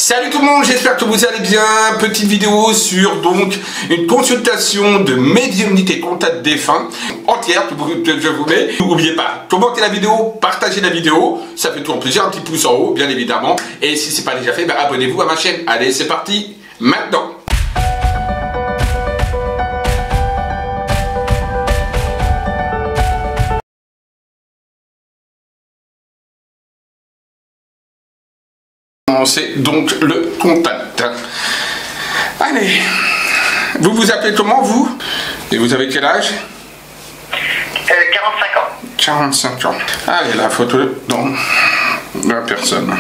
Salut tout le monde, j'espère que vous allez bien. Petite vidéo sur donc une consultation de médiumnité contact défunt entière que je vous mets. N'oubliez pas, commentez la vidéo, partagez la vidéo, ça fait toujours plaisir, un petit pouce en haut bien évidemment. Et si ce n'est pas déjà fait, abonnez-vous à ma chaîne. Allez, c'est parti maintenant. C'est donc le contact. Allez, vous vous appelez comment vous? Et vous avez quel âge? 45 ans. 45 ans. Allez, la photo dans la personne.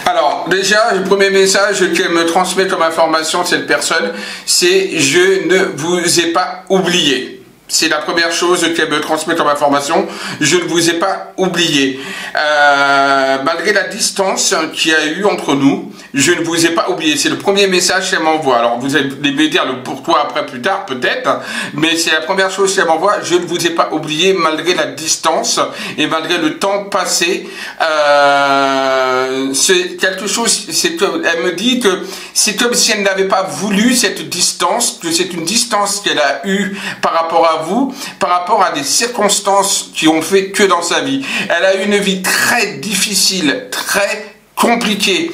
Alors, déjà, le premier message qu'elle me transmet comme information, cette personne, c'est « Je ne vous ai pas oublié ». C'est la première chose qu'elle me transmet comme information. Je ne vous ai pas oublié. Malgré la distance qu'il y a eu entre nous, je ne vous ai pas oublié. C'est le premier message qu'elle m'envoie. Alors, vous allez me dire le pourquoi après plus tard, peut-être. Mais c'est la première chose qu'elle m'envoie. Je ne vous ai pas oublié malgré la distance et malgré le temps passé. C'est quelque chose, elle me dit que c'est comme si elle n'avait pas voulu cette distance, que c'est une distance qu'elle a eue par rapport à vous, par rapport à des circonstances qui ont fait que dans sa vie. Elle a eu une vie très difficile, très compliquée,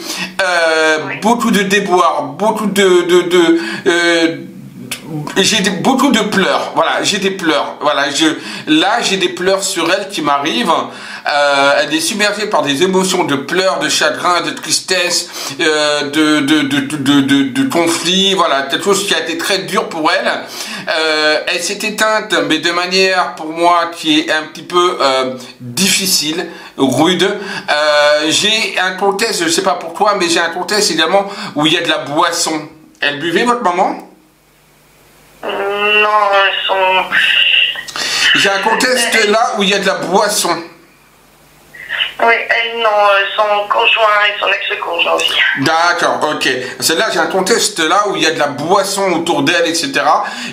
beaucoup de déboires, beaucoup j'ai beaucoup de pleurs, voilà, j'ai des pleurs, voilà, là j'ai des pleurs sur elle qui m'arrivent. Elle est submergée par des émotions de pleurs, de chagrin, de tristesse, de conflit, voilà, quelque chose qui a été très dur pour elle. Elle s'est éteinte, mais de manière pour moi qui est un petit peu difficile, rude. J'ai un contexte, je ne sais pas pourquoi, mais j'ai un contexte également où il y a de la boisson. Elle buvait, votre maman? Non, elles sont... J'ai un contexte là où il y a de la boisson. Oui, elles, non, son conjoint et son ex-conjoint aussi. D'accord, ok. Celle-là, j'ai un contexte là où il y a de la boisson autour d'elle, etc.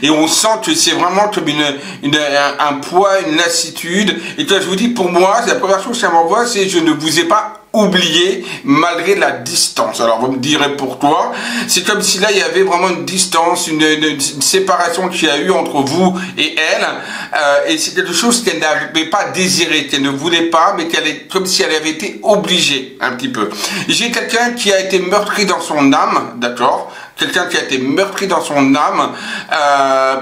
Et on sent que c'est vraiment comme un poids, une lassitude. Et toi, je vous dis, pour moi, la première chose qu'elle m'envoie, c'est « Je ne vous ai pas oublié malgré la distance ». Alors vous me direz pourquoi. C'est comme si là il y avait vraiment une distance, une séparation qu'il y a eu entre vous et elle, et c'est quelque chose qu'elle n'avait pas désiré, qu'elle ne voulait pas, mais qu'elle est comme si elle avait été obligée un petit peu. J'ai quelqu'un qui a été meurtri dans son âme, d'accord, quelqu'un qui a été meurtri dans son âme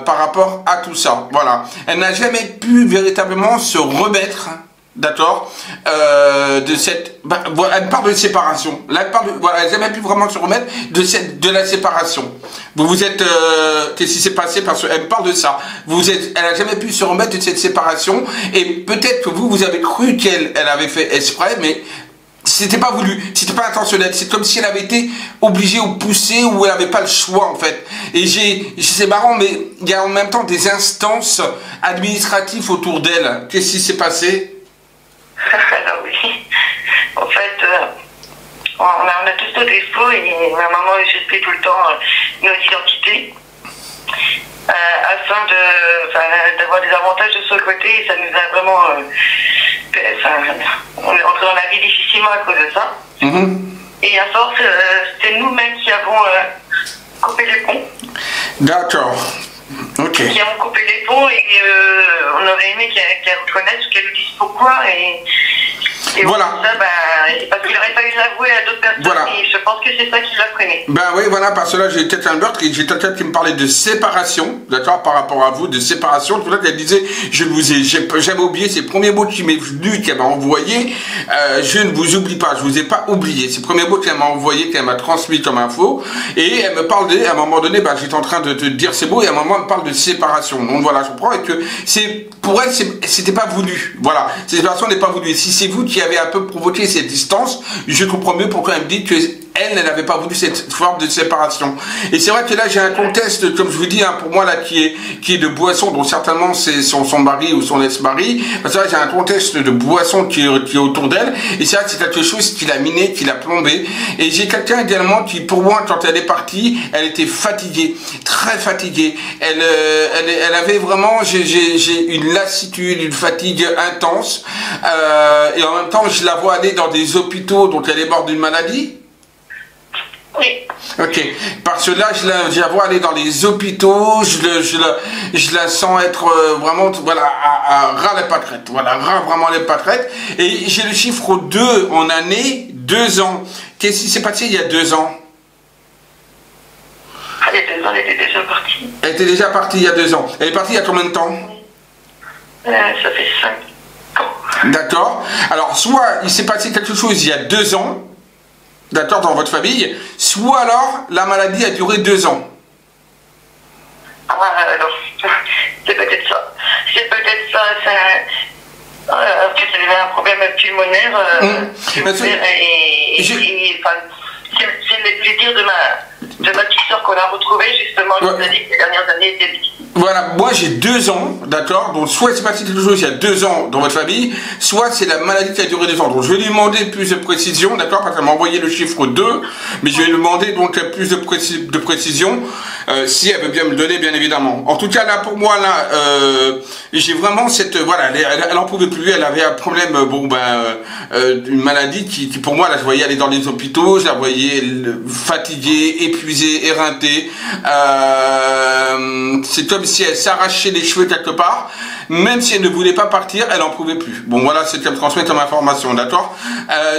par rapport à tout ça, voilà. Elle n'a jamais pu véritablement se remettre, d'accord, de cette, elle parle de séparation. Là, elle parle de, voilà, elle n'a jamais pu vraiment se remettre de la séparation. Vous êtes, qu'est-ce qui s'est passé? Parce qu'elle parle de ça. Elle n'a jamais pu se remettre de cette séparation. Et peut-être que vous avez cru qu'elle avait fait exprès, mais c'était pas voulu, c'était pas intentionnel. C'est comme si elle avait été obligée ou poussée, ou elle n'avait pas le choix en fait. Et c'est marrant, mais il y a en même temps des instances administratives autour d'elle. Qu'est-ce qui s'est passé? Oui, en fait, on a tous nos défauts et ma maman usurpait tout le temps nos identités afin d'avoir des avantages de son côté, et ça nous a vraiment... on est rentré dans la vie difficilement à cause de ça. Et à force, c'était nous-mêmes qui avons coupé les ponts. D'accord. Okay. Qui avons coupé les ponts et on aurait aimé qu'elle reconnaisse, qu'elle nous dise pourquoi, et voilà. Ça, parce qu'il n'aurait pas eu l'avouer à d'autres personnes, voilà. Et je pense que c'est ça qui l'a freiné. Oui, voilà, parce que là j'ai peut-être un meurtre et j'ai quelqu'un qui me parlait de séparation, d'accord, par rapport à vous, de séparation. Tout là qu'elle disait, je ne vous ai jamais oublié, ces premiers mots qui m'est venu, qu'elle m'a envoyé, je ne vous oublie pas, je ne vous ai pas oublié. Ces premiers mots qu'elle m'a envoyé, qu'elle m'a transmis comme info, et elle me parle à un moment donné, j'étais en train de te dire ces mots, et à un moment elle me parle de séparation. Donc voilà, je comprends, et que pour elle, c'était pas voulu. Voilà, cette séparation n'est pas voulue. Si c'est vous qui avez un peu provoqué cette distance, je comprends mieux pourquoi elle me dit que elle n'avait pas voulu cette forme de séparation. Et c'est vrai que là, j'ai un contexte, comme je vous dis, hein, pour moi, là, qui est de boisson, dont certainement c'est son mari ou son ex-mari. Parce que là, j'ai un contexte de boisson qui est autour d'elle. Et c'est vrai que c'est quelque chose qui l'a miné, qui l'a plombé. Et j'ai quelqu'un également qui, pour moi, quand elle est partie, elle était fatiguée, très fatiguée. Elle avait vraiment, j'ai une lassitude, une fatigue intense. Et en même temps, je la vois aller dans des hôpitaux dont elle est morte d'une maladie. Oui. Ok, parce que là, je la vois aller dans les hôpitaux, je la sens être vraiment, voilà, à ras les pâquerettes, voilà, vraiment les pâquerettes. Et j'ai le chiffre 2 en année, 2 ans. Qu'est-ce qui s'est passé il y a 2 ans? Il y a 2 ans, elle était déjà partie. Elle était déjà partie il y a 2 ans. Elle est partie il y a combien de temps? Ça fait 5 ans. D'accord. Alors, soit il s'est passé quelque chose il y a 2 ans, d'accord, dans votre famille, soit alors la maladie a duré 2 ans. Ah, alors, c'est peut-être ça. C'est peut-être ça. En fait, elle avait un problème pulmonaire. C'est le plaisir de ma petite soeur qu'on a retrouvée, justement. Je vous ai dit que les dernières années étaient difficiles. Voilà, moi j'ai 2 ans, d'accord, donc soit c'est passé quelque chose il y a 2 ans dans votre famille, soit c'est la maladie qui a duré 2 ans. Donc je vais lui demander plus de précision, d'accord, parce qu'elle m'a envoyé le chiffre 2, mais je vais lui demander donc plus de précision, si elle veut bien me le donner, bien évidemment. En tout cas, là, pour moi, là, j'ai vraiment cette, voilà, elle en pouvait plus, elle avait un problème, une maladie qui, pour moi, là, je voyais aller dans les hôpitaux, je la voyais fatiguée, épuisée, éreintée, c'est comme si elle s'arrachait les cheveux quelque part, même si elle ne voulait pas partir, elle n'en pouvait plus. Bon, voilà, c'est qu'elle me transmet comme information, d'accord.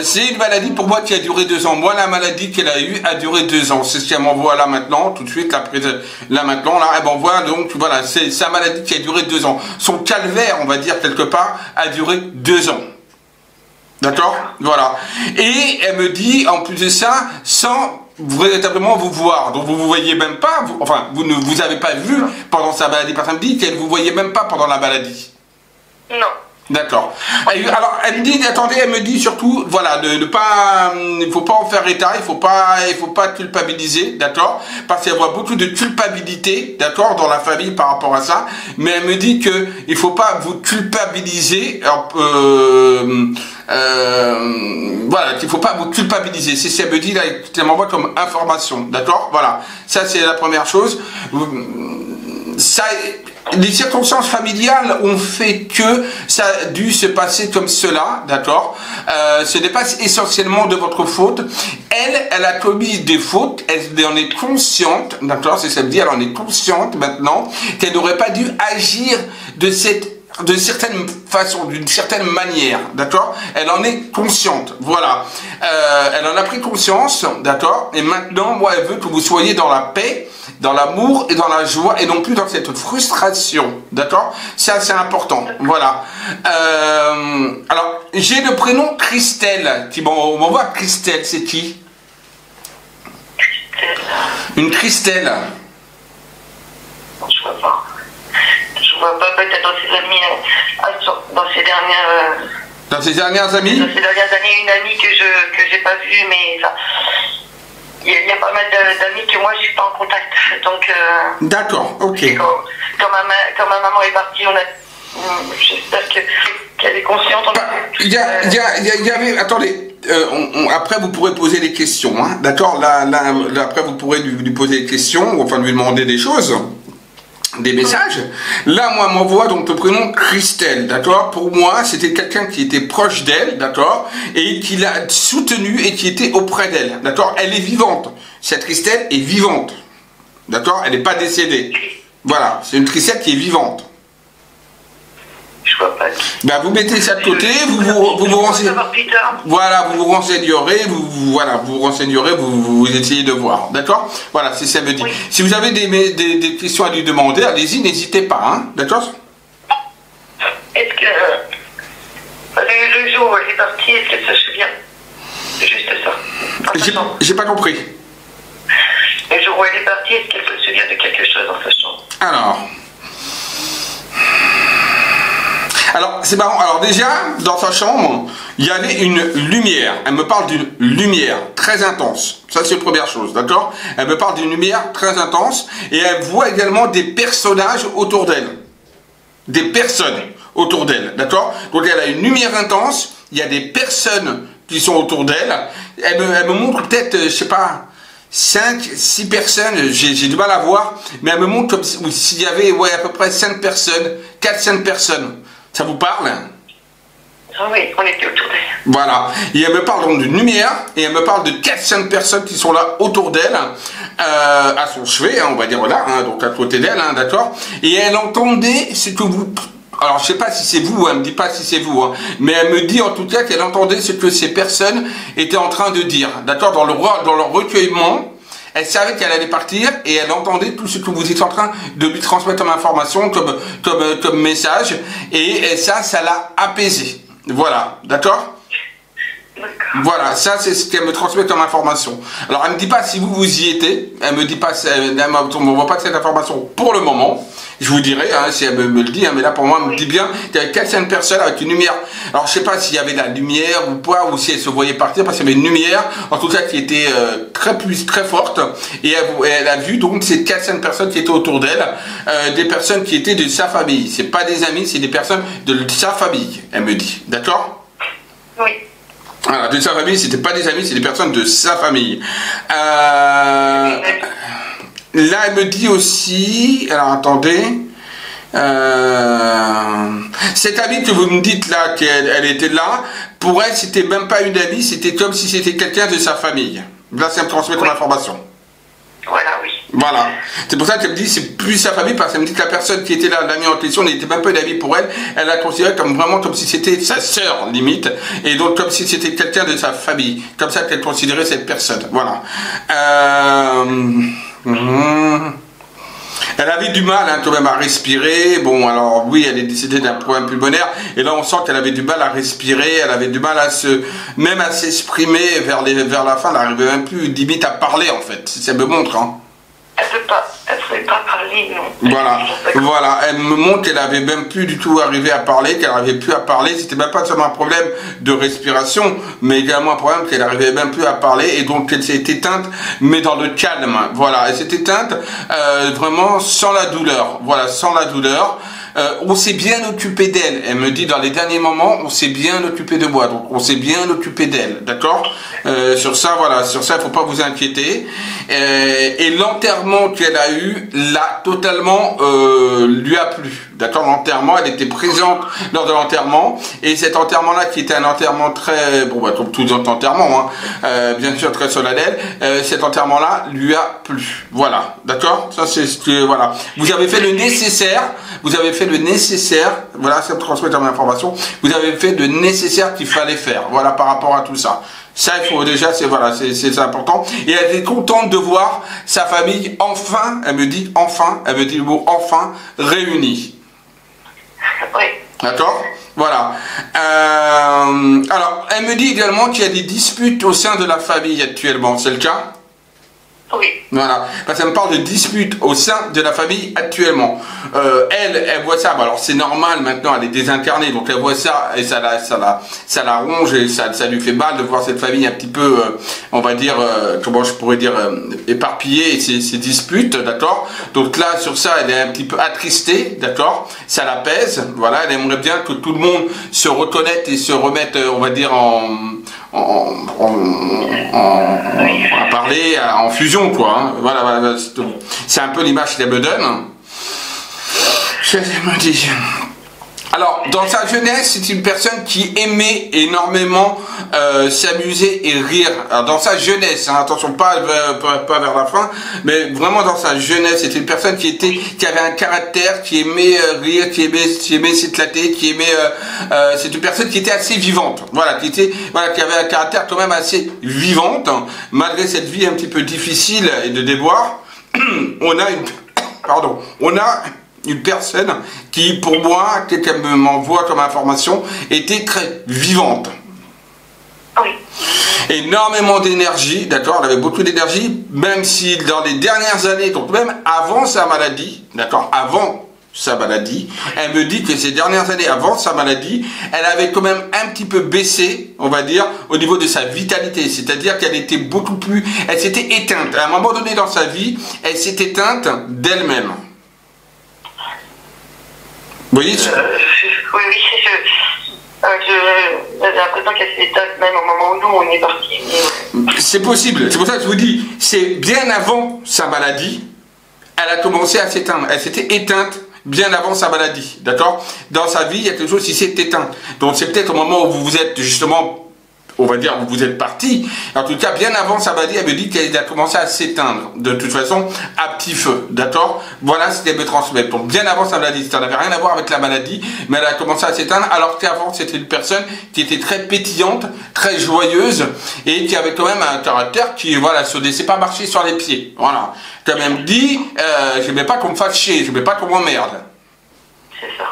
C'est une maladie pour moi qui a duré 2 ans. Moi, la maladie qu'elle a eue a duré 2 ans. C'est ce qu'elle m'envoie là maintenant, tout de suite, là maintenant, là, elle m'envoie, donc voilà, c'est sa maladie qui a duré 2 ans. Son calvaire, on va dire quelque part, a duré 2 ans. D'accord. Voilà. Et elle me dit, en plus de ça, sans véritablement vous voir, donc vous vous voyez même pas, vous ne vous avez pas vu pendant sa maladie, parce qu'elle me dit qu'elle vous voyait même pas pendant la maladie. Non. D'accord. Alors elle me dit, attendez, elle me dit surtout, voilà, de pas, il faut pas en faire état, il faut pas culpabiliser, d'accord, parce qu'elle voit beaucoup de culpabilité, d'accord, dans la famille par rapport à ça, mais elle me dit que il faut pas vous culpabiliser, voilà, qu'il faut pas vous culpabiliser. C'est ce qu'elle me dit là, qu'elle m'envoie comme information, d'accord, voilà. Ça c'est la première chose. Ça, les circonstances familiales ont fait que ça a dû se passer comme cela, d'accord. Ce n'est pas essentiellement de votre faute. Elle a commis des fautes, elle en est consciente, d'accord, c'est ça que ça veut dire, elle en est consciente maintenant, qu'elle n'aurait pas dû agir de certaines façons, d'une certaine manière, d'accord. Elle en est consciente, voilà. Elle en a pris conscience, d'accord. Et maintenant, moi, elle veut que vous soyez dans la paix, dans l'amour et dans la joie, et non plus dans cette frustration, d'accord. Ça, c'est important, voilà. Alors, j'ai le prénom Christelle, qui m'envoie Christelle, c'est qui? Christelle. Une Christelle. Je vois pas. Je vois pas, peut-être dans ses amis, dans ses dernières... Dans ses dernières amies? Dans ces dernières années, une amie que j'ai pas vue, mais ça... Il y a pas mal d'amis que moi je suis pas en contact, donc... D'accord, ok. Quand ma maman est partie, j'espère qu'elle est consciente. Il y avait... Attendez, après vous pourrez poser des questions, hein, d'accord, là, après vous pourrez lui poser des questions, enfin lui demander des choses, des messages. Là, moi, m'envoie donc le prénom Christelle, d'accord. Pour moi, c'était quelqu'un qui était proche d'elle, d'accord, et qui l'a soutenue et qui était auprès d'elle, d'accord. Elle est vivante. Cette Christelle est vivante, d'accord. Elle n'est pas décédée. Voilà, c'est une Christelle qui est vivante. Je vois pas. Ben, vous mettez ça de côté, vous renseignerez. Voilà, vous vous renseignerez, vous essayez de voir, d'accord. Voilà, c'est ça veut dire. Oui. Si vous avez des questions à lui demander, allez-y, n'hésitez pas, hein, d'accord. Est-ce que le jour où elle est partie, est-ce qu'elle se souvient? C'est juste ça. J'ai pas compris. Le jour où elle est partie, est-ce qu'elle se souvient de quelque chose dans sa chambre? Alors, c'est marrant. Alors déjà, dans sa chambre, Il y avait une lumière. Elle me parle d'une lumière très intense. Ça, c'est la première chose, d'accord? Elle me parle d'une lumière très intense et elle voit également des personnages autour d'elle. Des personnes autour d'elle, d'accord? Donc, elle a une lumière intense. Il y a des personnes qui sont autour d'elle. Elle me montre peut-être, je sais pas, 5, 6 personnes. J'ai du mal à voir. Mais elle me montre comme s'il y avait à peu près 5 personnes, 4-5 personnes. Ça vous parle? Oui, on était autour d'elle. Voilà. Et elle me parle donc d'une lumière, et elle me parle de 4-5 personnes qui sont là autour d'elle, à son chevet, on va dire, voilà, donc à côté d'elle, d'accord. Et elle entendait ce que vous... Alors, je sais pas si c'est vous, elle me dit pas si c'est vous, mais elle me dit en tout cas qu'elle entendait ce que ces personnes étaient en train de dire, d'accord, dans leur recueillement. Elle savait qu'elle allait partir et elle entendait tout ce que vous étiez en train de lui transmettre comme information, comme message, et ça l'a apaisée. Voilà, d'accord? Voilà, ça c'est ce qu'elle me transmet comme information. Alors elle me dit pas si vous y étiez, elle me dit pas, elle ne voit pas cette information pour le moment. Je vous dirai si elle me le dit, mais là pour moi elle me dit bien qu'il y avait 4-5 personnes avec une lumière. Alors je sais pas s'il y avait de la lumière ou pas, ou si elle se voyait partir, parce qu'il y avait une lumière, en tout cas qui était très forte, et elle a vu donc ces 4-5 personnes qui étaient autour d'elle, des personnes qui étaient de sa famille. C'est pas des amis, c'est des personnes de sa famille, elle me dit, d'accord? Oui. Voilà, de sa famille, c'était pas des amis, c'est des personnes de sa famille. Là, elle me dit aussi, alors attendez, cette amie que vous me dites là, qu'elle était là, pour elle, c'était même pas une amie, c'était comme si c'était quelqu'un de sa famille. Là, ça me transmet comme information. Voilà, oui. Voilà. C'est pour ça qu'elle me dit c'est plus sa famille, parce qu'elle me dit que la personne qui était là, l'amie en question, n'était même pas une amie pour elle. Elle la considérait comme vraiment comme si c'était sa sœur, limite. Et donc comme si c'était quelqu'un de sa famille. Comme ça qu'elle considérait cette personne. Voilà. Elle avait du mal quand même à respirer. Bon, alors oui, elle est décédée d'un problème pulmonaire. Et là, on sent qu'elle avait du mal à respirer. Elle avait du mal à même à s'exprimer vers la fin. Elle n'arrivait même plus, limite, à parler, en fait. Ça me montre, Elle ne pouvait pas parler, non. Voilà, elle me montre qu'elle n'avait même plus du tout arrivé à parler, qu'elle n'arrivait plus à parler. C'était même pas seulement un problème de respiration, mais également un problème qu'elle n'arrivait même plus à parler, et donc elle s'est éteinte, mais dans le calme. Voilà, elle s'est éteinte vraiment sans la douleur. Voilà, sans la douleur. On s'est bien occupé d'elle. Elle me dit dans les derniers moments, on s'est bien occupé de moi. Donc on s'est bien occupé d'elle, d'accord? Sur ça, voilà, sur ça, il ne faut pas vous inquiéter. Et l'enterrement qu'elle a eu, là, totalement, lui a plu. D'accord? L'enterrement, elle était présente lors de l'enterrement. Et cet enterrement-là, qui était un enterrement très, bon, bah, comme tous les autres enterrements, bien sûr très solennel, cet enterrement-là lui a plu. Voilà. D'accord? Ça, c'est ce que, voilà. Vous avez fait le nécessaire. Vous avez fait le nécessaire. Voilà, ça me transmet dans l'information. Vous avez fait le nécessaire qu'il fallait faire. Voilà, par rapport à tout ça. Ça, il faut déjà, c'est voilà, c'est important. Et elle est contente de voir sa famille enfin, elle me dit le mot enfin, réunie. Oui. D'accord? Voilà. Alors, elle me dit également qu'il y a des disputes au sein de la famille actuellement. C'est le cas? Oui. Voilà, parce qu'elle me parle de disputes au sein de la famille actuellement. Elle voit ça, alors c'est normal maintenant, elle est désincarnée, donc elle voit ça et ça la ronge et ça lui fait mal de voir cette famille un petit peu, on va dire, comment je pourrais dire, éparpillée et ces disputes, d'accord? Donc là, sur ça, elle est un petit peu attristée, d'accord? Ça la pèse, voilà, elle aimerait bien que tout le monde se reconnaisse et se remette, on va dire, à parler en fusion, quoi. Voilà, c'est un peu l'image qu'elle me donne. Je me dis. Alors, dans sa jeunesse, c'est une personne qui aimait énormément s'amuser et rire. Alors, dans sa jeunesse, attention, pas vers la fin, mais vraiment dans sa jeunesse, c'était une personne qui avait un caractère, qui aimait rire, qui aimait s'éclater, qui aimait. C'est une personne qui était assez vivante. Voilà, qui avait un caractère quand même assez vivante, malgré cette vie un petit peu difficile et de déboire. On a une personne qui, pour moi, qu'elle m'envoie comme information, était très vivante. Oui. Énormément d'énergie, d'accord, elle avait beaucoup d'énergie, même si dans les dernières années, donc même avant sa maladie, d'accord, avant sa maladie. Elle me dit que ces dernières années avant sa maladie, elle avait quand même un petit peu baissé, on va dire, au niveau de sa vitalité. C'est-à-dire qu'elle était beaucoup plus... Elle s'était éteinte. À un moment donné dans sa vie, elle s'est éteinte d'elle-même. Vous voyez oui, j'ai l'impression qu'elle s'est éteinte même au moment où nous, on est partis. C'est possible. C'est pour ça que je vous dis, c'est bien avant sa maladie, elle a commencé à s'éteindre. Elle s'était éteinte bien avant sa maladie, d'accord? Dans sa vie, il y a quelque chose qui s'est éteint. Donc c'est peut-être au moment où vous vous êtes justement, on va dire, où vous êtes parti. En tout cas, bien avant sa maladie, elle me dit qu'elle a commencé à s'éteindre. De toute façon, à petit feu, d'accord? Voilà ce qu'elle me transmet. Donc bien avant sa maladie, ça n'avait rien à voir avec la maladie, mais elle a commencé à s'éteindre, alors qu'avant, c'était une personne qui était très pétillante, très joyeuse, et qui avait quand même un caractère qui, voilà, se laissait pas marcher sur les pieds. Voilà. Tu as même dit, je n'aimais pas qu'on me fasse chier, je n'aimais pas qu'on m'emmerde.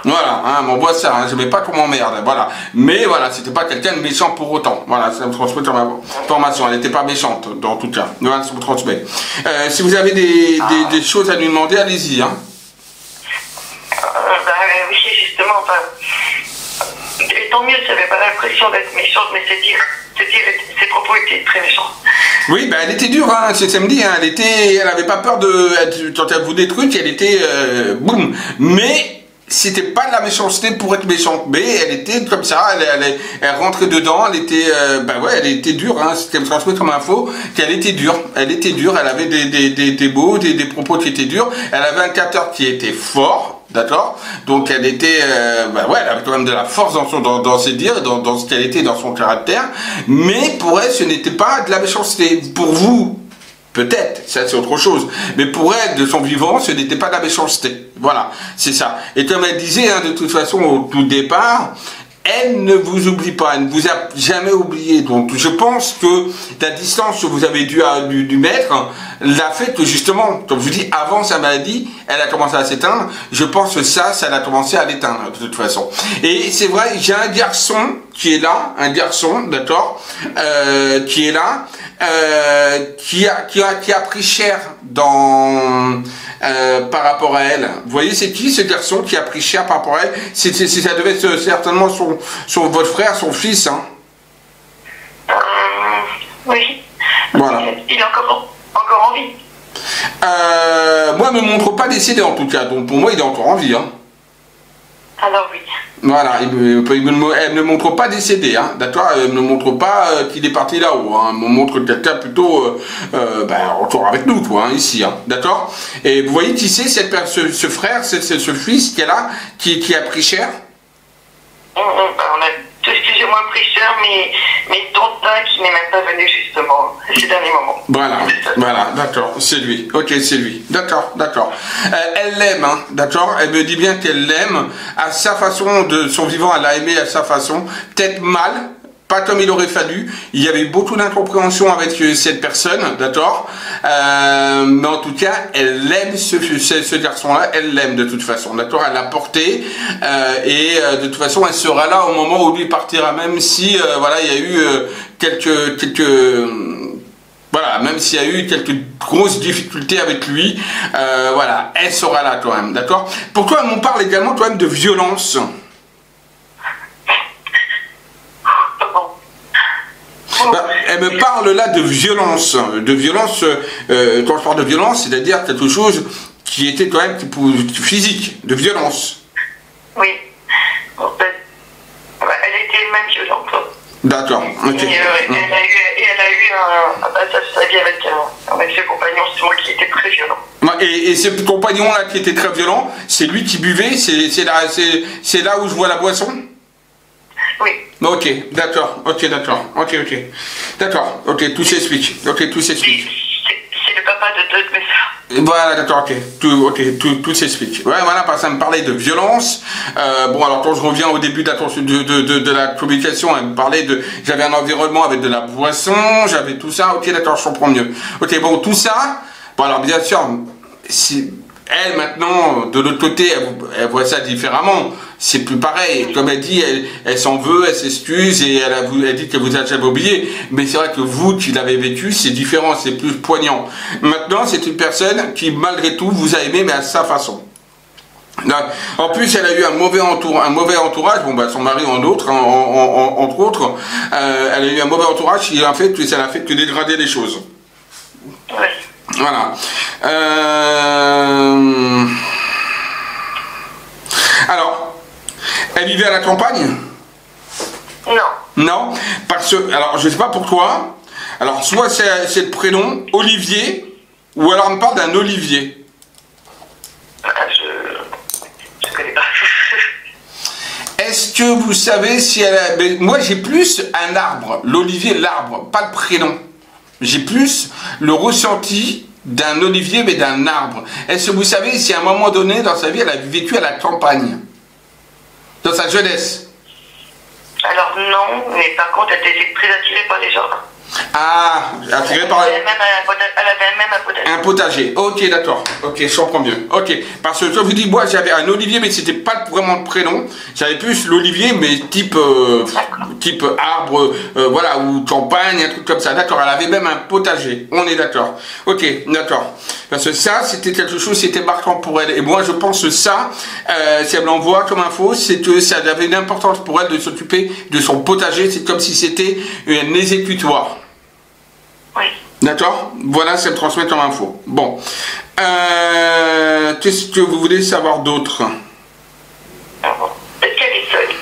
Voilà, hein, on voit ça, hein, je ne mets pas qu'on m'emmerde, voilà. Mais voilà, c'était pas quelqu'un de méchant pour autant. Voilà, ça me transmet dans ma formation, elle n'était pas méchante, dans tout cas. Voilà, ça me transmet. Si vous avez des choses à lui demander, allez-y. Hein. Oui, justement, et tant mieux, j'avais pas l'impression d'être méchante, mais ses propos étaient très méchants. Oui, ben elle était dure, hein, c'est samedi, hein, elle avait pas peur quand elle vous des trucs, elle était boum. Mais c'était pas de la méchanceté pour être méchante, mais elle était comme ça, elle rentrait dedans, elle était, elle était dure, hein, c'était me transmet comme info, qu'elle était dure, elle avait des mots, des propos qui étaient durs, elle avait un capteur qui était fort. D'accord? Donc elle était, elle avait quand même de la force dans ses dires, dans ce qu'elle était, dans son caractère, mais pour elle, ce n'était pas de la méchanceté. Pour vous, peut-être, ça c'est autre chose, mais pour elle, de son vivant, ce n'était pas de la méchanceté. Voilà, c'est ça. Et comme elle disait, hein, de toute façon, au tout départ, elle ne vous oublie pas, elle ne vous a jamais oublié. Donc je pense que la distance que vous avez dû mettre l'a fait que justement, comme je vous dis, avant sa maladie, elle a commencé à s'éteindre. Je pense que ça a commencé à l'éteindre de toute façon. Et c'est vrai, j'ai un garçon qui est là, d'accord, qui est là, qui a pris cher par rapport à elle. Vous voyez, c'est qui ce garçon qui a pris cher par rapport à elle? Ça devait être certainement votre frère, son fils, hein? Oui. Voilà. Il est encore en vie. Moi, il ne me montre pas décédé en tout cas, donc pour moi, il est encore en vie, hein. Alors oui. Voilà, elle ne montre pas décédé, hein, d'accord, elle ne montre pas qu'il est parti là-haut, hein, elle me montre quelqu'un plutôt autour avec nous, quoi, hein, ici, hein, d'accord. Et vous voyez qui c'est, ce frère, ce fils qui est là, qui a pris cher? On a tous plus ou moins pris cher, mais dont un qui n'est même pas venu justement ces derniers moments. Voilà, d'accord, c'est lui. Ok, c'est lui. D'accord. Elle l'aime, hein, d'accord. Elle me dit bien qu'elle l'aime à sa façon, de son vivant, elle l'a aimé à sa façon, peut-être mal. Pas comme il aurait fallu. Il y avait beaucoup d'incompréhension avec cette personne, d'accord. Mais en tout cas, elle aime ce garçon-là. Elle l'aime de toute façon, d'accord. Elle l'a porté et de toute façon, elle sera là au moment où lui partira, même si il y a eu même s'il y a eu quelques grosses difficultés avec lui, elle sera là quand même, d'accord. Pourquoi elle m'en parle également quand même de violence? Elle me parle là de violence. Quand je parle de violence, c'est-à-dire quelque chose qui était quand même physique, de violence. Oui. Elle était même violente. D'accord, ok. Et elle a eu un passage de sa vie avec ses compagnons, justement, qui était très violent. Et ce compagnon-là qui était très violent, c'est lui qui buvait, c'est là où je vois la boisson? Oui. Ok, d'accord, tout s'explique, C'est le papa de deux de mes soeurs. Voilà, d'accord, tout s'explique. Ouais, voilà, parce que ça me parlait de violence. Alors quand je reviens au début de la communication, elle me parlait j'avais un environnement avec de la boisson, j'avais tout ça, ok, d'accord, je comprends mieux. Ok, bon, tout ça, alors bien sûr, si elle maintenant, de l'autre côté, elle voit ça différemment. C'est plus pareil. Comme elle dit, elle s'en veut, elle s'excuse et elle dit que vous avez jamais oublié. Mais c'est vrai que vous qui l'avez vécu, c'est différent, c'est plus poignant. Maintenant, c'est une personne qui, malgré tout, vous a aimé, mais à sa façon. En plus, elle a eu un mauvais entourage. Bon, bah, son mari en autre, hein, entre autres, elle a eu un mauvais entourage qui en fait, ça n'a fait que dégrader les choses. Oui. Voilà. Alors, elle vivait à la campagne? Non. Non, parce que, alors, je sais pas pour toi. Alors, soit c'est le prénom Olivier, ou alors on me parle d'un Olivier. Je connais pas. Est-ce que vous savez si elle a... Mais moi, j'ai plus un arbre, l'olivier, l'arbre, pas le prénom. J'ai plus le ressenti d'un olivier, mais d'un arbre. Est-ce que vous savez si à un moment donné, dans sa vie, elle a vécu à la campagne? Dans sa jeunesse? Alors non, mais par contre, elle était très attirée par les jardins. Ah, attirée par... Elle avait même un potager. Un potager, ok, d'accord. Ok, je comprends mieux. Ok, parce que je vous dis, moi j'avais un olivier, mais c'était pas vraiment le prénom. J'avais plus l'olivier, mais type arbre, voilà, ou campagne, un truc comme ça. D'accord, elle avait même un potager. On est d'accord. Ok, d'accord. Parce que ça, c'était quelque chose, c'était marquant pour elle. Et moi, je pense que ça, si elle me l'envoie comme info, c'est que ça avait une importance pour elle de s'occuper de son potager. C'est comme si c'était un exécutoire. Oui. D'accord? Voilà, c'est me transmettre comme info. Bon. Qu'est-ce que vous voulez savoir d'autre? Est-ce qu'elle est seule?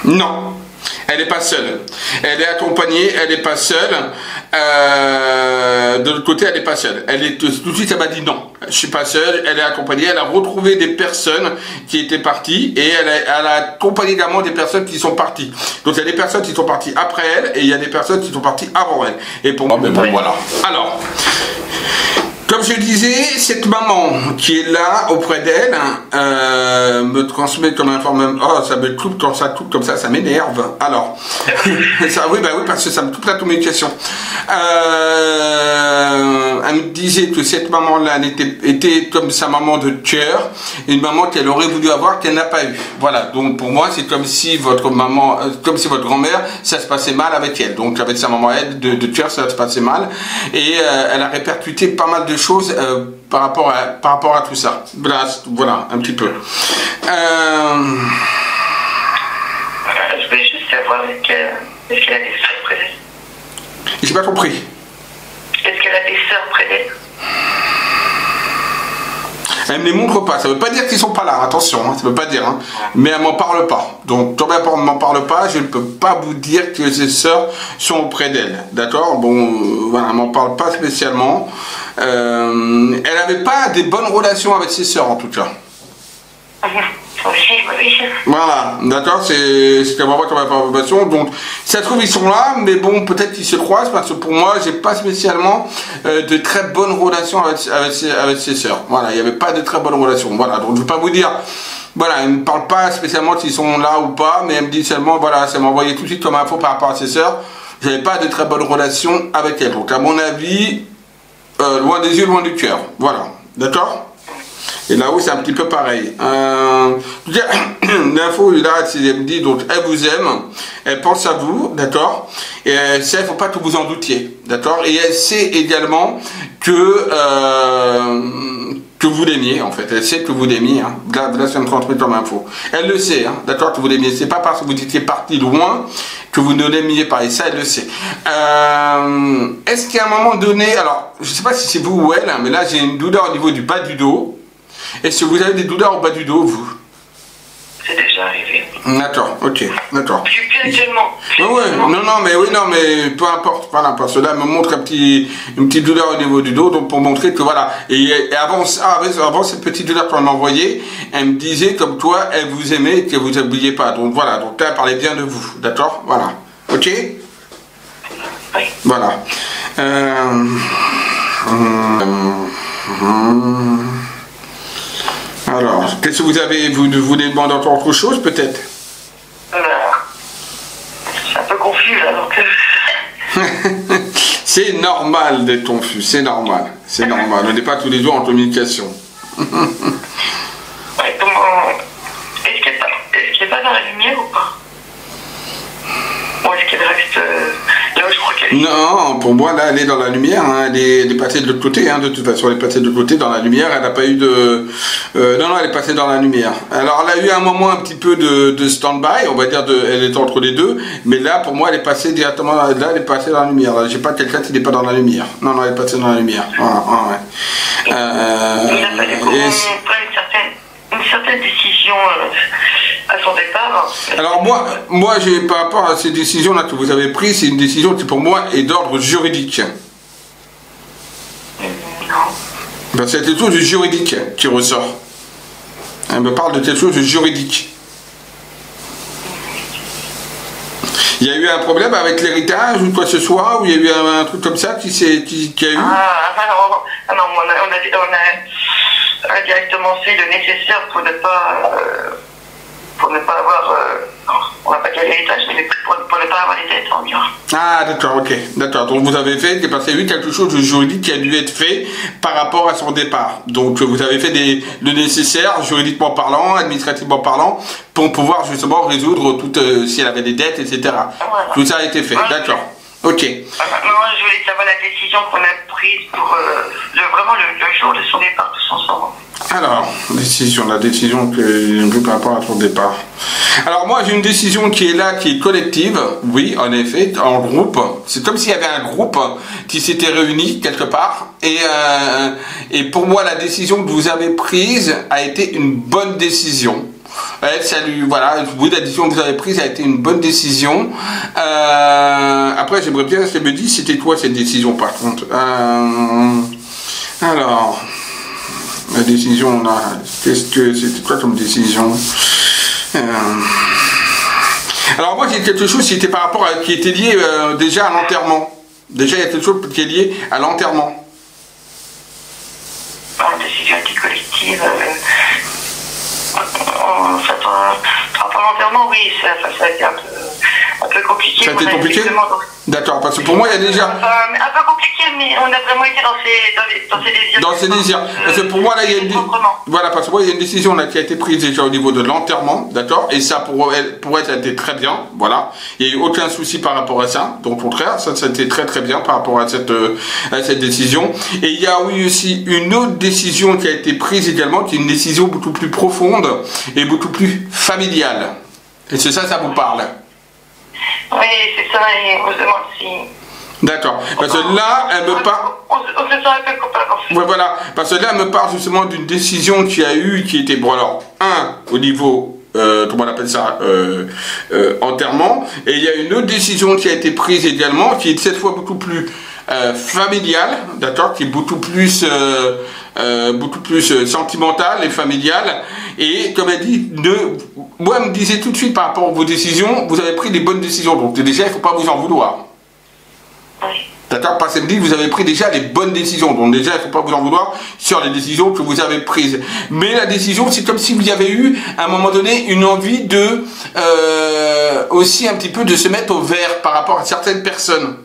Non. Elle n'est pas seule. Elle est accompagnée, elle n'est pas seule. De l'autre côté, elle n'est pas seule. Elle est tout de suite, elle m'a dit non. Je suis pas seule. Elle est accompagnée. Elle a retrouvé des personnes qui étaient parties et elle a accompagné également des personnes qui sont parties. Donc il y a des personnes qui sont parties après elle et il y a des personnes qui sont parties avant elle. Et pour moi, ben bon, voilà. Alors. Comme je disais, cette maman qui est là auprès d'elle me transmet comme information. Oh, ça me coupe quand ça coupe comme ça m'énerve. Alors, ça, oui, bah oui, parce que ça me coupe la communication. Elle me disait que cette maman-là était comme sa maman de cœur, une maman qu'elle aurait voulu avoir, qu'elle n'a pas eu. Voilà. Donc pour moi, c'est comme si votre maman, comme si votre grand-mère, ça se passait mal avec elle. Donc avec sa maman elle de cœur, ça se passait mal, et elle a répercuté pas mal de choses par rapport à tout ça. Voilà, un petit peu. Je voulais juste savoir est-ce qu'elle a des sœurs près d'elle. J'ai pas compris. Est-ce qu'elle a des sœurs près d'elle? Elle me les montre pas, ça veut pas dire qu'ils sont pas là, attention, hein, ça veut pas dire, hein. Mais elle m'en parle pas. Donc, comme elle ne m'en parle pas, je ne peux pas vous dire que ses sœurs sont auprès d'elle, d'accord? Bon, voilà, elle m'en parle pas spécialement. Elle n'avait pas des bonnes relations avec ses sœurs, en tout cas. Voilà, d'accord, c'est vraiment comme information. Donc, ça se trouve, ils sont là, mais bon, peut-être qu'ils se croisent, parce que pour moi, j'ai pas spécialement de très bonnes relations avec ses sœurs. Voilà, il n'y avait pas de très bonnes relations. Voilà, donc je ne veux pas vous dire, voilà, elle ne me parle pas spécialement s'ils sont là ou pas, mais elle me dit seulement, voilà, ça m'a envoyé tout de suite comme info par rapport à ses sœurs. Je n'avais pas de très bonnes relations avec elle. Donc, à mon avis, loin des yeux, loin du cœur. Voilà, d'accord? Et là-haut, c'est un petit peu pareil. L'info, là, elle me dit, donc, elle vous aime, elle pense à vous, d'accord? Et elle sait, il ne faut pas que vous en doutiez, d'accord? Et elle sait également que vous l'aimiez, en fait. Elle sait que vous l'aimiez, hein. Là, ça me transmet comme info. Elle le sait, hein, d'accord, que vous l'aimiez. C'est pas parce que vous étiez parti loin que vous ne l'aimiez pas. Et ça, elle le sait. Est-ce qu'à un moment donné, alors, je ne sais pas si c'est vous ou elle, hein, mais là, j'ai une douleur au niveau du bas du dos. Est-ce que vous avez des douleurs au bas du dos, vous? C'est déjà arrivé. D'accord, ok, d'accord. Plus actuellement. Oui, non, mais peu importe, voilà, parce que là, elle me montre une petite douleur au niveau du dos, donc pour montrer que voilà. Et avant cette petite douleur qu'on m'a envoyée, elle me disait comme toi, elle vous aimait et que vous n'oubliez pas. Donc voilà, donc là, elle parlait bien de vous, d'accord? Voilà, ok? Oui. Voilà. Alors, qu'est-ce que vous avez? Vous demandez encore autre chose, peut-être? C'est un peu confus, là, donc... C'est normal d'être confus, c'est normal. C'est normal, on n'est pas tous les jours en communication. Ouais, est-ce qu'elle est pas dans la lumière ou pas? Ou est-ce qu'elle reste... je crois qu'elle est... Non, pour moi, là, elle est dans la lumière. Hein. Elle est passée de l'autre côté. Hein. De toute façon, elle est passée de l'autre côté dans la lumière. Elle n'a pas eu de... non, elle est passée dans la lumière. Alors, elle a eu un moment un petit peu de stand-by. On va dire, elle est entre les deux. Mais là, pour moi, elle est passée directement... Là, elle est passée dans la lumière. J'ai pas quelqu'un qui n'est pas dans la lumière. Non, elle est passée dans la lumière. Voilà, ouais. Il a fallu qu'on prenne une certaine décision à son départ. Alors moi par rapport à ces décisions-là que vous avez prises, c'est une décision qui pour moi est d'ordre juridique. Non. Ben, c'est quelque chose de juridique qui ressort. Elle me parle de quelque chose de juridique. Il y a eu un problème avec l'héritage ou quoi que ce soit, ou il y a eu un truc comme ça qui a eu... Non, on a directement fait le nécessaire pour ne pas avoir... on n'a pas dit l'héritage, mais pour ne pas avoir les dettes en mur. Ah d'accord, ok, d'accord. Donc vous avez fait, parce qu'il y a eu quelque chose de juridique qui a dû être fait par rapport à son départ. Donc vous avez fait le nécessaire, juridiquement parlant, administrativement parlant, pour pouvoir justement résoudre si elle avait des dettes, etc. Voilà. Tout ça a été fait, d'accord. Ok. Moi, je voulais savoir la décision qu'on a prise pour vraiment le jour de son départ, tous ensemble. Alors, la décision que j'ai prise par rapport à son départ. Alors moi, j'ai une décision qui est là, qui est collective, oui, en effet, en groupe. C'est comme s'il y avait un groupe qui s'était réuni quelque part. Et pour moi, la décision que vous avez prise a été une bonne décision. Voilà, oui, la décision que vous avez prise a été une bonne décision. Après, j'aimerais bien qu'elle me dise c'était quoi cette décision par contre. Alors, la décision là, c'était quoi comme décision? Alors moi j'ai quelque chose qui était par rapport qui était lié déjà à l'enterrement. Déjà il y a quelque chose qui est lié à l'enterrement. La décision était collective. En fait, par rapport à l'enterrement, oui, ça a été un peu compliqué. Ça a été compliqué? D'accord, parce que pour moi, il y a déjà... un peu compliqué, mais on a vraiment été dans ses désirs. Dans ses désirs. Parce que pour moi, là, il y a une... Voilà, parce que moi, il y a une décision là, qui a été prise déjà au niveau de l'enterrement, d'accord? Et ça, pour elle, ça a été très bien, voilà. Il n'y a eu aucun souci par rapport à ça. Donc, au contraire, ça a été très très bien par rapport à cette décision. Et il y a eu aussi une autre décision qui a été prise également, qui est une décision beaucoup plus profonde et beaucoup plus familiale. Et c'est ça, ça vous parle? Oui, c'est ça, et on se demande si... D'accord, parce que là, elle me parle... On se sent un peu coupable, en fait. Ouais, voilà, parce que là, elle me parle justement d'une décision qui a eu, qui était, bon alors, au niveau, comment on appelle ça, enterrement, et il y a une autre décision qui a été prise également, qui est cette fois beaucoup plus familiale, d'accord, qui est beaucoup plus sentimentale et familiale, et comme elle dit, moi elle me disait tout de suite par rapport à vos décisions, vous avez pris des bonnes décisions, donc déjà il ne faut pas vous en vouloir. Oui. D'accord, parce qu'elle me dit que vous avez pris déjà les bonnes décisions, donc déjà il ne faut pas vous en vouloir sur les décisions que vous avez prises. Mais la décision, c'est comme si vous y avez eu à un moment donné une envie de aussi un petit peu de se mettre au vert par rapport à certaines personnes.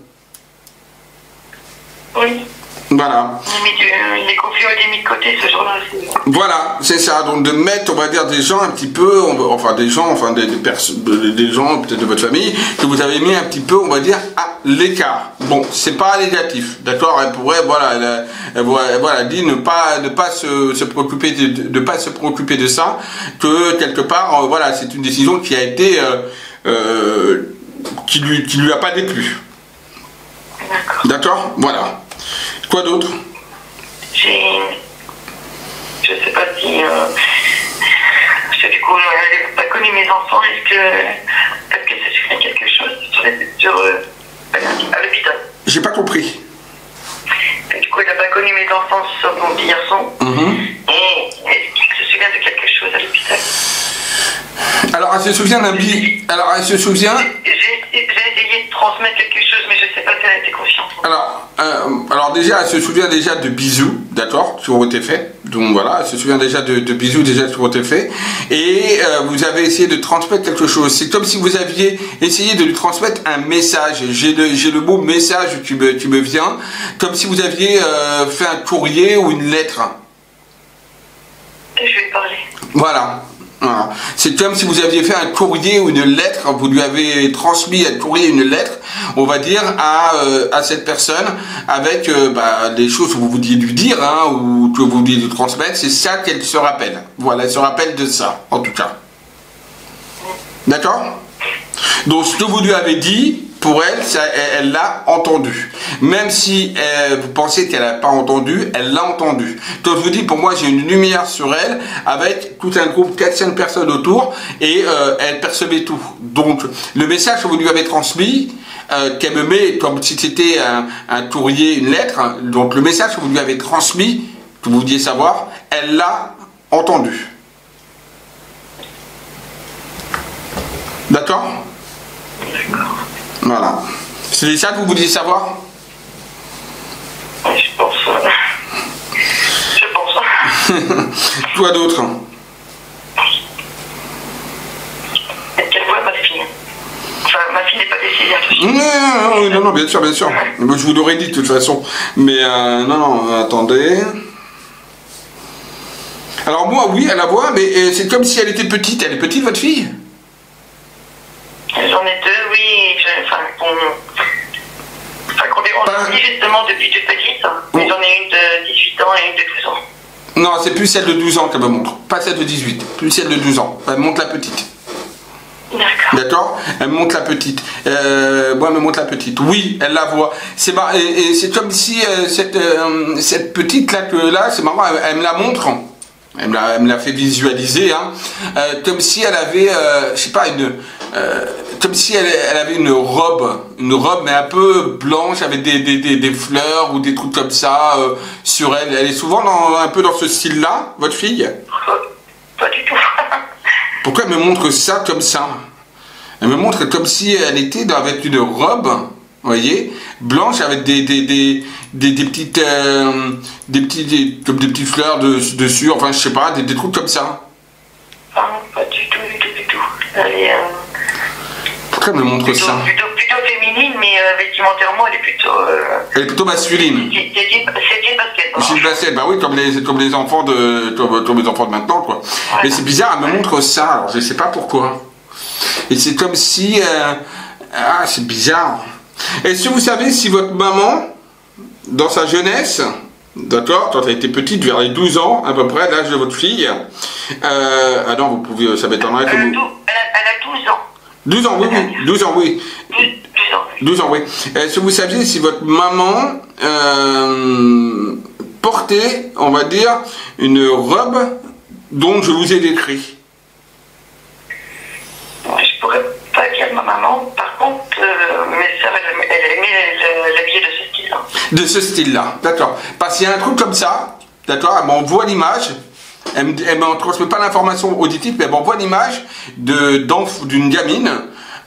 Oui. Voilà. Les conflits ont été mis de côté ce jour-là. Voilà, c'est ça. Donc de mettre, on va dire, des gens un petit peu, des gens peut-être de votre famille, que vous avez mis un petit peu, on va dire, à l'écart. Bon, c'est pas négatif, d'accord. Elle pourrait, voilà, elle dit ne pas se préoccuper de ça, que quelque part, voilà, c'est une décision qui a été, qui lui a pas déplu. D'accord. Voilà. Quoi d'autre? Je sais pas si... parce que du coup, elle n'a pas connu mes enfants. Est-ce que ça suffit quelque chose à l'hôpital? J'ai pas compris. Et du coup, elle n'a pas connu mes enfants sauf mon petit garçon. Et est-ce qu'il se souvient de quelque chose à l'hôpital? Alors, elle se souvient d'un billet. Alors, elle se souvient... J'ai essayé de transmettre quelque chose, mais je ne sais pas si elle a été consciente. Alors déjà, elle se souvient déjà de bisous, d'accord, qui ont été faits. Donc voilà, elle se souvient déjà de bisous déjà qui ont été faits. Et vous avez essayé de transmettre quelque chose. C'est comme si vous aviez essayé de lui transmettre un message. J'ai le mot message qui me vient. Comme si vous aviez fait un courrier ou une lettre. Et je vais parler. Voilà. Voilà. C'est comme si vous aviez fait un courrier ou une lettre, vous lui avez transmis un courrier, une lettre, on va dire, à cette personne, avec les choses que vous vouliez lui dire, hein, ou que vous vouliez lui transmettre, c'est ça qu'elle se rappelle. Voilà, elle se rappelle de ça, en tout cas. D'accord? Donc, ce que vous lui avez dit, pour elle, elle l'a entendu. Même si vous pensez qu'elle n'a pas entendu, elle l'a entendu. Donc je vous dis, pour moi, j'ai une lumière sur elle, avec tout un groupe, 400 personnes autour, et elle percevait tout. Donc le message que vous lui avez transmis, qu'elle me met comme si c'était un courrier, une lettre, hein, donc le message que vous lui avez transmis, que vous vouliez savoir, elle l'a entendu. D'accord? D'accord. Voilà. C'est ça que vous vouliez savoir? Je pense. Quoi d'autre? Qu'elle voit ma fille. Enfin, ma fille n'est pas décédée. Non, bien sûr, bien sûr. Je vous l'aurais dit de toute façon. Mais non, attendez. Alors moi, oui, elle la voit, mais c'est comme si elle était petite. Elle est petite, votre fille? J'en ai deux, oui. On dit justement depuis toute petite. Mais j'en ai une de 18 ans et une de 12 ans. Non, c'est plus celle de 12 ans qu'elle me montre. Pas celle de 18. Plus celle de 12 ans. Elle me montre la petite. D'accord. D'accord? Elle me montre la petite. Elle me montre la petite. Oui, elle la voit. C'est comme si cette petite là, c'est marrant, elle me la montre. Elle me l'a fait visualiser, hein, comme si elle avait, je sais pas, comme si elle avait une robe mais un peu blanche avec des fleurs ou des trucs comme ça sur elle. Elle est souvent un peu dans ce style-là, votre fille? Pas du tout. Pourquoi elle me montre ça comme ça? Elle me montre comme si elle était avec une robe, vous voyez, blanche avec des petites comme des petites fleurs dessus, enfin je sais pas, des trucs comme ça. Ah, pas du tout. Elle est pourquoi elle me montre ça? Plutôt féminine, mais vestimentairement elle est plutôt. Elle est plutôt masculine. C'est du basket. C'est du basket, bah oui, comme les enfants comme les enfants de maintenant, quoi. Voilà. Mais c'est bizarre, elle me montre ça, alors je sais pas pourquoi. Et c'est comme si c'est bizarre. Est-ce que vous savez si votre maman, dans sa jeunesse, d'accord, quand elle était petite, vers les 12 ans, à peu près, l'âge de votre fille, ah non, vous pouvez, ça m'étonnerait que vous... Elle a 12 ans. 12 ans, oui. 12 ans, oui. 12 ans, oui. Est-ce que vous saviez si votre maman portait, on va dire, une robe dont je vous ai décrit? Je pourrais pas dire ma maman, par contre, mes sœurs, elle aimait l'habiller de ce style-là. De ce style-là, d'accord. Parce qu'il y a un truc comme ça, d'accord, elle m'envoie l'image, elle ne me transmet pas l'information auditive, mais elle m'envoie l'image d'une gamine,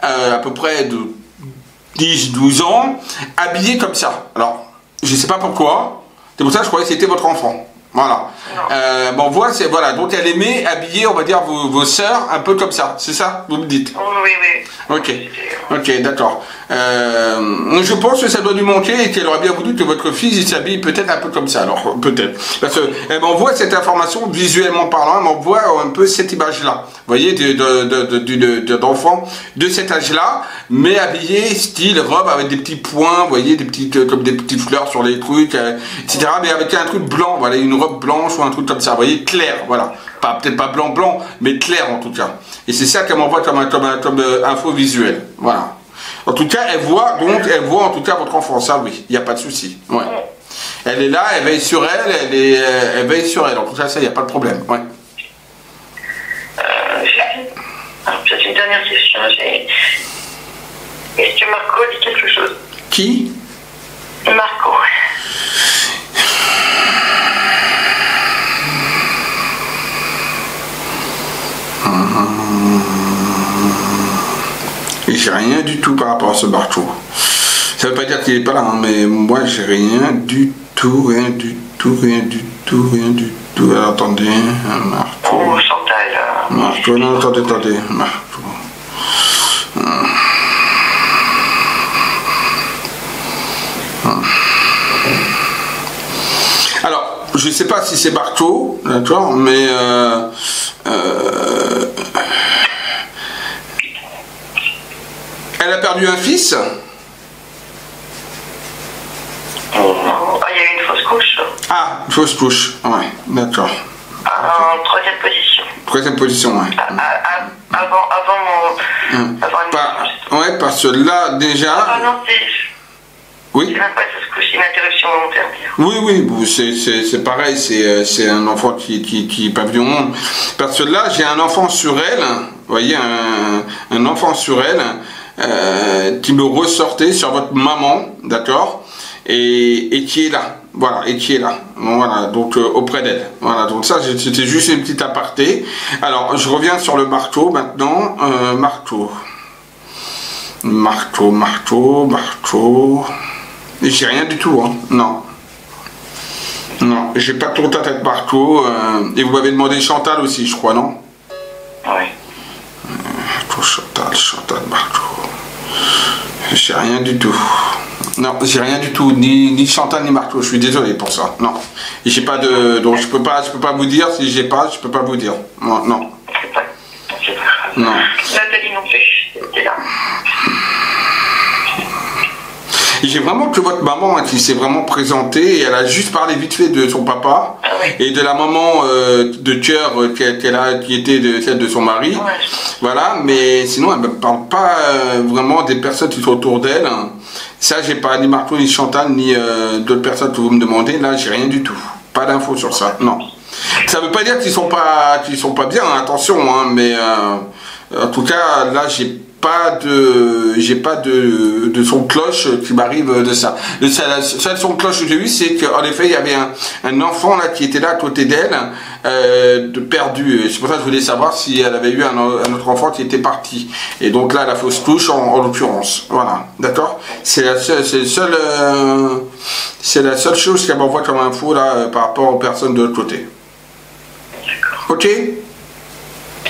à peu près de 10-12 ans, habillée comme ça. Alors, je ne sais pas pourquoi, c'est pour ça que je croyais que c'était votre enfant. Voilà. Voilà, donc elle aimait habiller, on va dire, vos sœurs un peu comme ça, c'est ça, vous me dites? Oui. Ok, d'accord. Je pense que ça doit lui manquer et qu'elle aurait bien voulu que votre fils s'habille peut-être un peu comme ça, alors, peut-être. Parce qu'elle m'envoie cette information, visuellement parlant, elle m'envoie un peu cette image-là, vous voyez, d'enfant de cet âge-là, mais habillé, style robe, avec des petits points, vous voyez, comme des petites fleurs sur les trucs, etc., mais avec un truc blanc, voilà, une robe blanche ou un truc comme ça, vous voyez, clair, voilà. Peut-être pas blanc, mais clair en tout cas. Et c'est ça qu'elle m'envoie comme info visuelle. Voilà. En tout cas, elle voit en tout cas votre enfant, ça oui, il n'y a pas de souci. Ouais. Elle est là, elle veille sur elle, elle veille sur elle. En tout cas, ça, il n'y a pas de problème. Ouais. Peut-être une dernière question. Est-ce que Marco dit quelque chose? Qui? Marco. J'ai rien du tout par rapport à ce Marco. Ça veut pas dire qu'il est pas là, hein, mais moi j'ai rien du tout. Alors, attendez, Marco. Oh, Chantal. Marco, non, attendez, Marco. Alors, je sais pas si c'est Marco, d'accord, mais Elle a perdu un fils? Il y a eu une fausse couche. Ah, une fausse couche, ouais, d'accord. En troisième position. Troisième position, ouais. Avant ouais, parce que là, déjà... Ah non, c'est... Oui. C'est même pas fausse couche, c'est une interruption volontaire. Oui, c'est pareil, c'est un enfant qui est pas venu au monde. Parce que là, j'ai un enfant sur elle, vous voyez, un enfant sur elle, qui me ressortait sur votre maman, d'accord, et qui est là. Voilà, et qui est là. Voilà, donc auprès d'elle. Voilà, donc ça, c'était juste une petite aparté. Alors, je reviens sur le marteau maintenant. Marteau. J'ai rien du tout, hein. Non. Non, j'ai pas de contact avec marteau. Et vous m'avez demandé Chantal aussi, je crois, non? Oui. Chantal, marteau. J'ai rien du tout. Non, j'ai rien du tout, ni Chantal ni marteau, je suis désolé pour ça. Non. J'ai pas de. Donc je peux pas vous dire, si j'ai pas, je peux pas vous dire. Non. Non. Nathalie non plus, c'était là. J'ai vraiment que votre maman qui s'est vraiment présentée, et elle a juste parlé vite fait de son papa, et de la maman de cœur qu'elle a, qui était celle de son mari. Ouais. Voilà, mais sinon elle ne me parle pas vraiment des personnes qui sont autour d'elle. Ça, j'ai pas ni Marteau, ni Chantal, ni d'autres personnes que vous me demandez. Là, j'ai rien du tout. Pas d'infos sur ça, non. Ça veut pas dire qu'ils sont pas bien, hein, attention, hein, mais en tout cas, là, j'ai pas de son cloche qui m'arrive de ça. Le seul son cloche que j'ai eu, c'est qu'en effet, il y avait un enfant là qui était là à côté d'elle, de perdu. C'est pour ça que je voulais savoir si elle avait eu un autre enfant qui était parti. Et donc là, la fausse couche en l'occurrence. Voilà, d'accord. C'est la seule chose qu'elle m'envoie comme info là par rapport aux personnes de l'autre côté. Ok.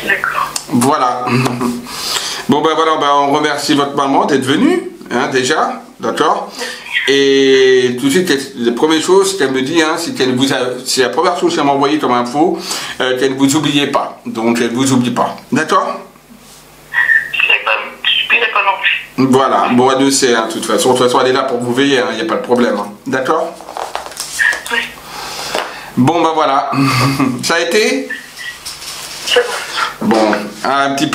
D'accord. Voilà. Bon ben voilà, on remercie votre maman d'être venue, hein, déjà, d'accord. Et tout de suite, la première chose qu'elle me dit, hein, c'est qu'elle vous a, c'est la première chose qu'elle m'a envoyée comme info, qu'elle ne vous oubliait pas. Donc elle ne vous oublie pas, d'accord. Je ne pas non plus. Voilà, bon elle le sait, hein, de toute façon elle est là pour vous veiller, il n'y a pas de problème, hein, d'accord. Oui. Bon ben voilà, ça a été. Bon, un petit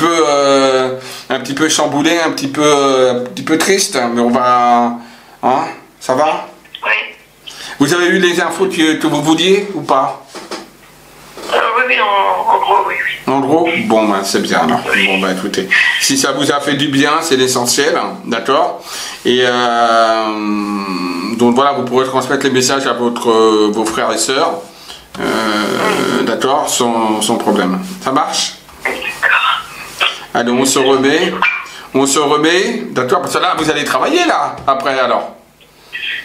peu chamboulé, un petit peu triste, mais on va, hein, ça va? Oui. Vous avez eu les infos que vous vouliez ou pas? Oui, en gros, oui. En gros? Bon, ben c'est bien alors. Oui. Bon, ben écoutez, si ça vous a fait du bien, c'est l'essentiel, d'accord? Et donc voilà, vous pourrez transmettre les messages à vos frères et sœurs. D'accord, sans problème. Ça marche? Allez, on se remet, d'accord, parce que là, vous allez travailler, là, après, alors.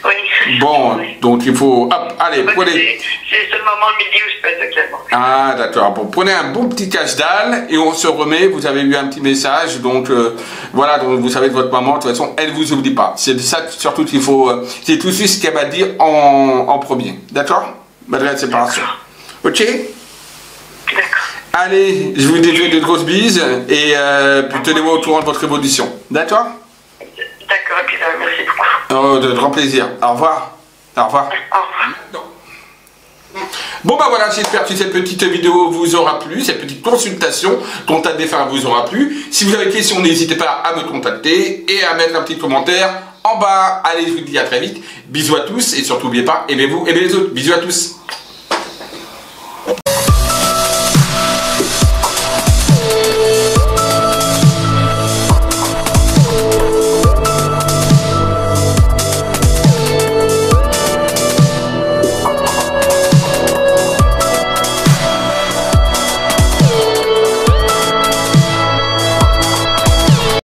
Oui. Bon, donc il faut, hop, allez, prenez... C'est seulement le midi où je peux être actuellement. Ah, d'accord, bon, prenez un bon petit cache-dalle, et on se remet, vous avez eu un petit message, donc, voilà, donc vous savez de votre maman, de toute façon, elle vous oublie pas. C'est ça, surtout qu'il faut, c'est tout de suite ce qu'elle va dire en premier, d'accord? Malgré la séparation. Ok? D'accord. Allez, je vous défais de grosses bises et tenez-moi au courant de votre évolution. D'accord? D'accord, et puis merci beaucoup. Oh, de grand plaisir. Au revoir. Au revoir. Au revoir. Bon bah voilà, j'espère que cette petite vidéo vous aura plu, cette petite consultation, contact des femmes vous aura plu. Si vous avez des questions, n'hésitez pas à me contacter et à mettre un petit commentaire en bas. Allez, je vous dis à très vite. Bisous à tous et surtout n'oubliez pas, aimez-vous, aimez les autres. Bisous à tous.